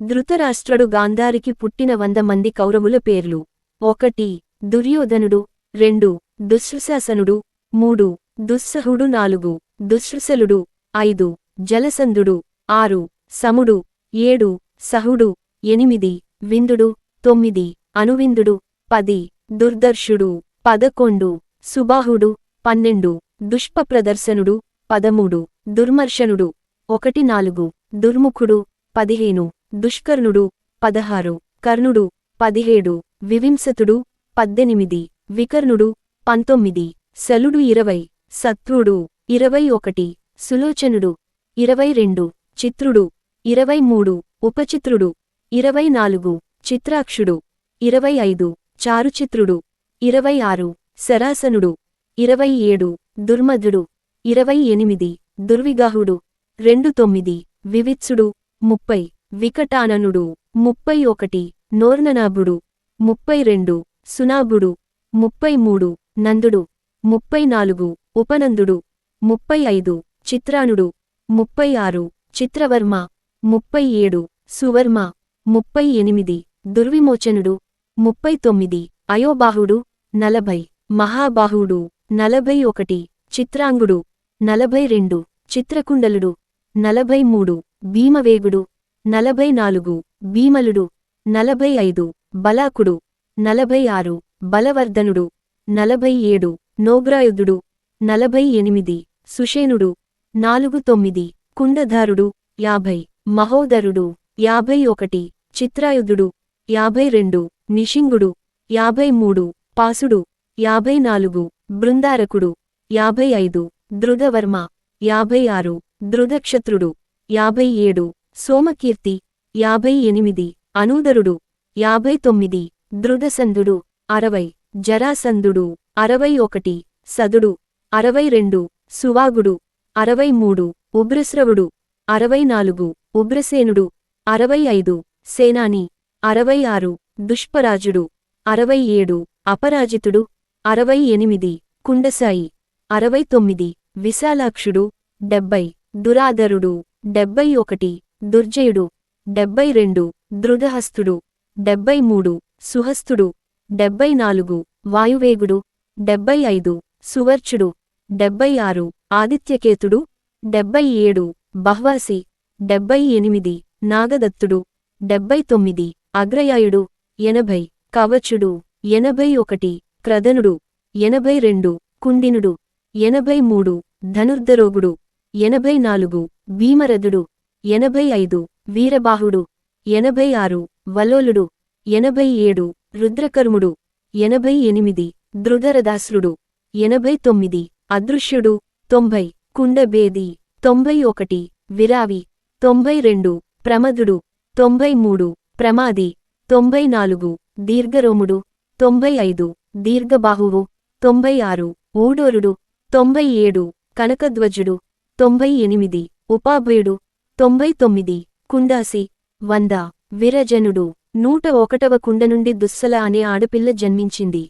ధృతరాష్ట్రుడు గాంధారికి పుట్టిన 100 మంది కౌరవుల పేర్లు. 1 దుర్యోధనుడు, 2 దుశ్శాసనుడు, 3 దుస్సహుడు, 4 దుశ్శలుడు, 5 జలసంధుడు, 6 సముడు, 7 సహుడు, 8 విందుడు, 9 అనువిందుడు, 10 దుర్దర్షుడు, 11 సుబాహుడు, 12 దుష్ప్రదర్శనుడు, 13 దుర్మర్షనుడు, 14 దుర్ముఖుడు, 15 దుష్కర్ణుడు, 16 కర్ణుడు, 17 వివింసతుడు, 18 వికర్ణుడు, 19 శలుడు, 20 సత్రుడు, 21 సులోచనుడు, 22 చిత్రుడు, 23 ఉపచిత్రుడు, 24 చిత్రాక్షుడు, 25 చారుచిత్రుడు, 26 శరాసనుడు, 27 దుర్మధుడు, 28 దుర్విగాహుడు, 29 వివిత్సుడు, 30 వికటాననుడు, 31 నోర్ననాభుడు, 32 సునాభుడు, 33 నందుడు, 34 ఉపనందుడు, 35 చిత్రానుడు, 36 చిత్రవర్మ, 37 సువర్మ, 38 దుర్విమోచనుడు, 39 అయోబాహుడు, 40 మహాబాహుడు, 41 చిత్రాంగుడు, 42 చిత్రకుండలుడు, 43 భీమవేగుడు, 44 భీమలుడు, 45 బలాకుడు, 46 బలవర్ధనుడు, 47 నోగ్రాయుధుడు, 48 సుషేనుడు, 49 కుండధారుడు, 50 మహోదరుడు, 51 చిత్రాయుధుడు, 52 నిషింగుడు, 53 పాసుడు, 54 బృందారకుడు, 55 ధృతవర్మ, 56 ధృతక్షత్రుడు, 57 సోమకీర్తి, 58 అనూదరుడు, 59 ధృతసంధుడు, 60 జరాసంధుడు, 61 సదుడు, 62 సువాగుడు, 63 ఉగ్రశ్రవుడు, 64 ఉగ్రసేనుడు, 65 సేనాని, 66 దుష్పరాజుడు, 67 అపరాజితుడు, 68 కుండసాయి, 69 విశాలాక్షుడు, 70 దురాధరుడు, 71 దుర్జయుడు, 72 ధృతహస్తుడు, 73 సుహస్తుడు, 74 వాయువేగుడు, 75 సువర్చుడు, 76 ఆదిత్యకేతుడు, 77 బహ్వాసి, 78 నాగదత్తుడు, 79 అగ్రయాయుడు, 80 కవచుడు, 81 క్రదనుడు, 82 కుండినుడు, 83 ధనుర్ధరోగుడు, 84 భీమరథుడు, 85 వీరబాహుడు, 86 వలోలుడు, 87 రుద్రకర్ముడు, 88 ధృతరదాసురుడు, 89 అదృశ్యుడు, 90 కుండభేది, 91 విరావి, 92 ప్రమదుడు, 93 ప్రమాది, 94 దీర్ఘరోముడు, 95 దీర్ఘబాహువు, 96 ఊడోరుడు, 97 కనకధ్వజుడు, 98 ఉపాభయుడు, 99 కుండాసి, 100 విరజనుడు. 101వ కుండ నుండి దుస్సల అనే ఆడపిల్ల జన్మించింది.